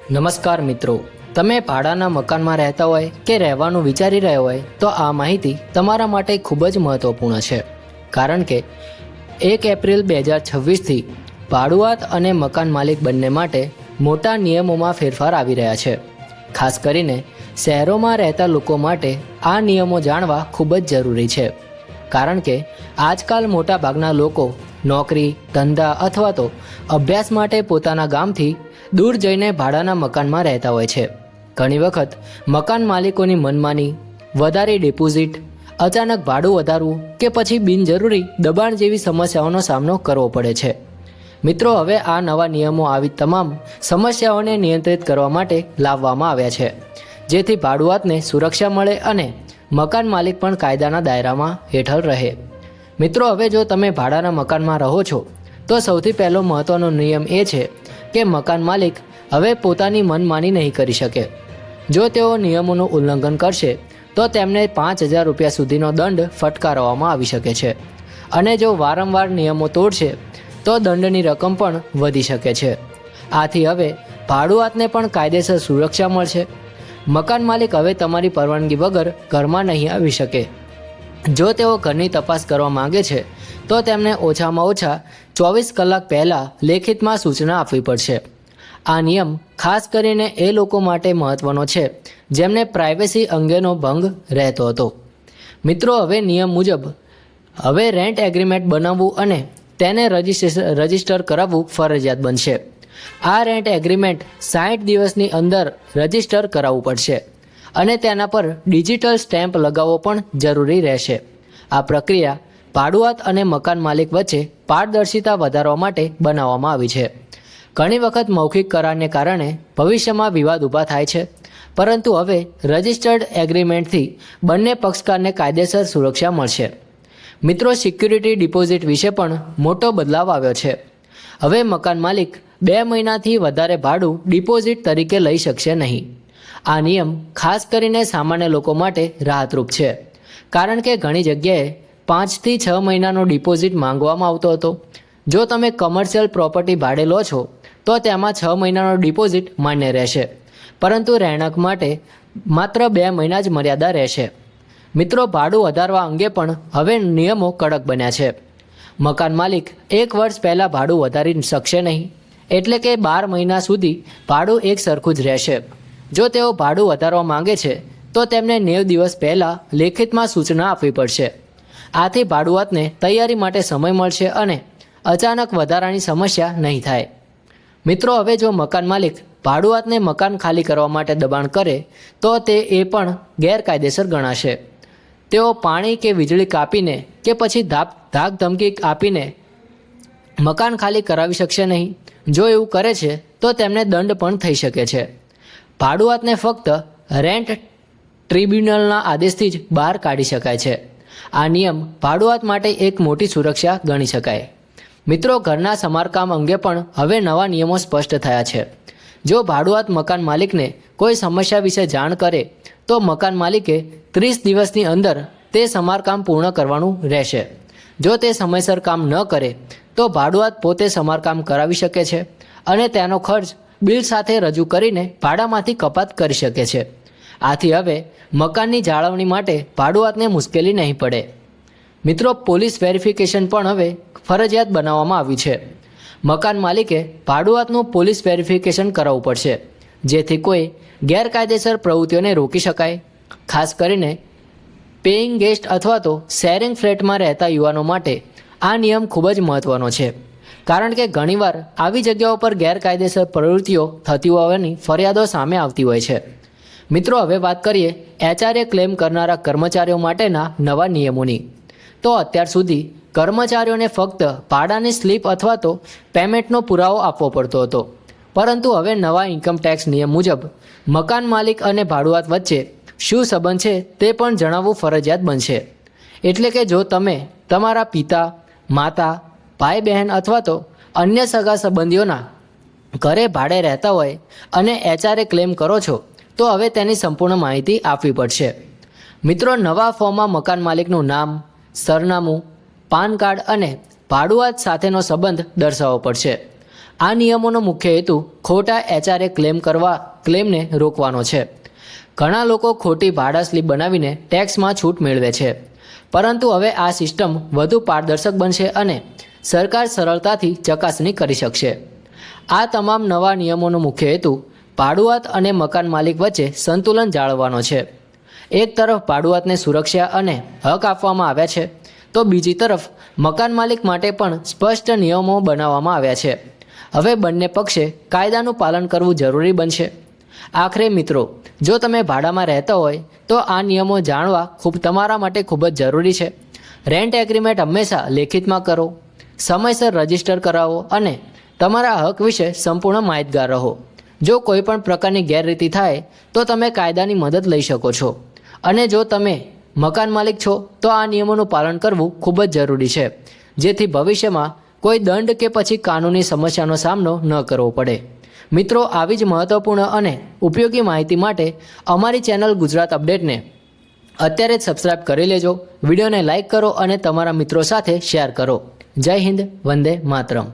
નમસ્કાર મિત્રો, તમે ભાડાના મકાનમાં રહેતા હોય કે રહેવાનું વિચારી રહ્યા હોય તો આ માહિતી તમારા માટે ખૂબ જ મહત્વપૂર્ણ છે. કારણ કે 1 એપ્રિલ 2026થી ભાડુઆત અને મકાન માલિક બંને માટે મોટા નિયમોમાં ફેરફાર આવી રહ્યા છે. ખાસ કરીને શહેરોમાં રહેતા લોકો માટે આ નિયમો જાણવા ખૂબ જ જરૂરી છે. કારણ કે આજકાલ મોટા ભાગના લોકો નોકરી, ધંધા અથવા તો અભ્યાસ માટે પોતાના ગામથી દૂર જઈને ભાડાના મકાનમાં રહેતા હોય છે. ઘણી વખત મકાન માલિકોની મનમાની, વધારે ડિપોઝિટ, અચાનક ભાડું વધારવું કે પછી બિનજરૂરી દબાણ જેવી સમસ્યાઓનો સામનો કરવો પડે છે. મિત્રો, હવે આ નવા નિયમો આવી તમામ સમસ્યાઓને નિયંત્રિત કરવા માટે લાવવામાં આવ્યા છે, જેથી ભાડુઆતને સુરક્ષા મળે અને મકાન માલિક પણ કાયદાના દાયરામાં હેઠળ રહે. મિત્રો, હવે જો તમે ભાડાના મકાનમાં રહો છો તો સૌથી પહેલો મહત્વનો નિયમ એ છે કે મકાન માલિક હવે પોતાની મનમાની નહીં કરી શકે. જો તેઓ નિયમોનું ઉલ્લંઘન કરશે તો તેમને 5,000 રૂપિયા સુધીનો દંડ ફટકારવામાં આવી શકે છે અને જો વારંવાર નિયમો તોડશે તો દંડની રકમ પણ વધી શકે છે. આથી હવે ભાડુઆતને પણ કાયદેસર સુરક્ષા મળશે. મકાન માલિક હવે તમારી પરવાનગી વગર ઘરમાં નહીં આવી શકે. જો તેઓ ઘરની તપાસ કરવા માંગે છે તો તેમને ઓછામાં ઓછા 24 કલાક પહેલાં લેખિતમાં સૂચના આપવી પડશે. આ નિયમ ખાસ કરીને એ લોકો માટે મહત્વનો છે જેમને પ્રાઇવેસી અંગેનો ભંગ રહેતો હતો. મિત્રો, હવે નિયમ મુજબ હવે રેન્ટ એગ્રીમેન્ટ બનાવવું અને તેને રજિસ્ટર કરાવવું ફરજિયાત બનશે. આ રેન્ટ એગ્રીમેન્ટ 60 દિવસની અંદર રજિસ્ટર કરાવવું પડશે અને તેના પર ડિજિટલ સ્ટેમ્પ લગાવવો પણ જરૂરી રહેશે. આ પ્રક્રિયા ભાડુઆત અને મકાન માલિક વચ્ચે પારદર્શિતા વધારવા માટે બનાવવામાં આવી છે. ઘણી વખત મૌખિક કરારને કારણે ભવિષ્યમાં વિવાદ ઊભા થાય છે, પરંતુ હવે રજિસ્ટર્ડ એગ્રીમેન્ટથી બંને પક્ષકારને કાયદેસર સુરક્ષા મળશે. મિત્રો, સિક્યુરિટી ડિપોઝિટ વિશે પણ મોટો બદલાવ આવ્યો છે. હવે મકાન માલિક 2 મહિનાથી વધારે ભાડું ડિપોઝિટ તરીકે લઈ શકશે નહીં. આ નિયમ ખાસ કરીને સામાન્ય લોકો માટે રાહતરૂપ છે, કારણ કે ઘણી જગ્યાએ 5 થી 6 મહિનાનો ડિપોઝિટ માંગવામાં આવતો હતો. જો તમે કમર્શિયલ પ્રોપર્ટી ભાડે લો છો તો તેમાં 6 મહિનાનો ડિપોઝિટ માન્ય રહેશે, પરંતુ રહેણાંક માટે માત્ર 2 મહિના જ મર્યાદા રહેશે. મિત્રો, ભાડું વધારવા અંગે પણ હવે નિયમો કડક બન્યા છે. મકાન માલિક 1 વર્ષ પહેલાં ભાડું વધારી શકશે નહીં, એટલે કે 12 મહિના સુધી ભાડું એક સરખું જ રહેશે. જો તેઓ ભાડું વધારવા માંગે છે તો તેમને 90 દિવસ પહેલાં લેખિતમાં સૂચના આપવી પડશે. આથી ભાડુઆતને તૈયારી માટે સમય મળશે અને અચાનક વધારાની સમસ્યા નહીં થાય. મિત્રો, હવે જો મકાન માલિક ભાડુઆતને મકાન ખાલી કરવા માટે દબાણ કરે તો તે પણ ગેરકાયદેસર ગણાશે. તેઓ પાણી કે વીજળી કાપીને કે પછી ધાક ધમકી આપીને મકાન ખાલી કરાવી શકશે નહીં. જો એવું કરે છે તો તેમને દંડ પણ થઈ શકે છે. ભાડુઆતને ફક્ત રેન્ટ ટ્રિબ્યુનલના આદેશથી જ બહાર કાઢી શકાય છે. આ નિયમ ભાડુઆત માટે એક મોટી સુરક્ષા ગણી શકાય. મિત્રો, ઘરના સમારકામ અંગે પણ હવે નવા નિયમો સ્પષ્ટ થયા છે. જો ભાડુઆત મકાન માલિકને કોઈ સમસ્યા વિશે જાણ કરે તો મકાન માલિકે 30 દિવસની અંદર તે સમારકામ પૂર્ણ કરવાનું રહેશે. જો તે સમયસર કામ ન કરે તો ભાડુઆત પોતે સમારકામ કરાવી શકે છે અને તેનો ખર્ચ બિલ સાથે રજૂ કરીને ભાડામાંથી કપાત કરી શકે છે. આથી હવે મકાનની જાળવણી માટે ભાડુઆતને મુશ્કેલી નહીં પડે. મિત્રો, પોલીસ વેરિફિકેશન પણ હવે ફરજિયાત બનાવવામાં આવ્યું છે. મકાન માલિકે ભાડુઆતનું પોલીસ વેરિફિકેશન કરાવવું પડશે, જેથી કોઈ ગેરકાયદેસર પ્રવૃત્તિઓને રોકી શકાય. ખાસ કરીને પેઇંગ ગેસ્ટ અથવા તો શેરિંગ ફ્લેટમાં રહેતા યુવાનો માટે આ નિયમ ખૂબ જ મહત્ત્વનો છે, કારણ કે ઘણીવાર આવી જગ્યાઓ પર ગેરકાયદેસર પ્રવૃત્તિઓ થતી હોવાની ફરિયાદો સામે આવતી હોય છે. મિત્રો, હવે વાત કરીએ HRA ક્લેમ કરનારા કર્મચારીઓ માટેના નવા નિયમોની. તો અત્યાર સુધી કર્મચારીઓને ફક્ત ભાડાની સ્લીપ અથવા તો પેમેન્ટનો પુરાવો આપવો પડતો હતો, પરંતુ હવે નવા ઇન્કમ ટેક્સ નિયમ મુજબ મકાન માલિક અને ભાડુઆત વચ્ચે શું સંબંધ છે તે પણ જણાવવું ફરજિયાત બનશે. એટલે કે જો તમે તમારા પિતા, માતા, ભાઈ બહેન અથવા તો અન્ય સગા સંબંધીઓના ઘરે ભાડે રહેતા હોય અને HRA ક્લેમ કરો છો તો હવે તેની સંપૂર્ણ માહિતી આપવી પડશે. મિત્રો, નવા ફોર્મમાં મકાન માલિકનું નામ, સરનામું, પાન કાર્ડ અને ભાડુઆત સાથેનો સંબંધ દર્શાવવો પડશે. આ નિયમોનો મુખ્ય હેતુ ખોટા HRA ક્લેમને રોકવાનો છે. ઘણા લોકો ખોટી ભાડા સ્લીપ બનાવીને ટેક્સમાં છૂટ મેળવે છે, પરંતુ હવે આ સિસ્ટમ વધુ પારદર્શક બનશે અને સરકાર સરળતાથી ચકાસણી કરી શકશે. આ તમામ નવા નિયમોનો મુખ્ય હેતુ ભાડુઆત અને મકાન માલિક વચ્ચે સંતુલન જાળવવાનો છે. એક તરફ ભાડુઆતને સુરક્ષા અને હક આપવામાં આવ્યા છે, તો બીજી તરફ મકાન માલિક માટે પણ સ્પષ્ટ નિયમો બનાવવામાં આવ્યા છે. હવે બંને પક્ષે કાયદાનું પાલન કરવું જરૂરી બનશે. આખરે મિત્રો, જો તમે ભાડામાં રહેતા હોય તો આ નિયમો જાણવા તમારા માટે ખૂબ જ જરૂરી છે. રેન્ટ એગ્રીમેન્ટ હંમેશા લેખિતમાં કરો, સમયસર રજીસ્ટર કરાવો અને તમારા હક વિશે સંપૂર્ણ માહિતગાર રહો. જો કોઈ પણ પ્રકારની ગેરરીતિ થાય તો તમે કાયદાની મદદ લઈ શકો છો. અને જો તમે મકાન માલિક છો તો આ નિયમોનું પાલન કરવું ખૂબ જ જરૂરી છે, જેથી ભવિષ્યમાં કોઈ દંડ કે પછી કાનૂની સમસ્યાનો સામનો ન કરવો પડે. મિત્રો, આવી જ મહત્વપૂર્ણ અને ઉપયોગી માહિતી માટે અમારી ચેનલ ગુજરાત અપડેટને અત્યારે જ સબસ્ક્રાઇબ કરી લેજો. વિડીયોને લાઇક કરો અને તમારા મિત્રો સાથે શેર કરો. જય હિન્દ, વંદે માતરમ.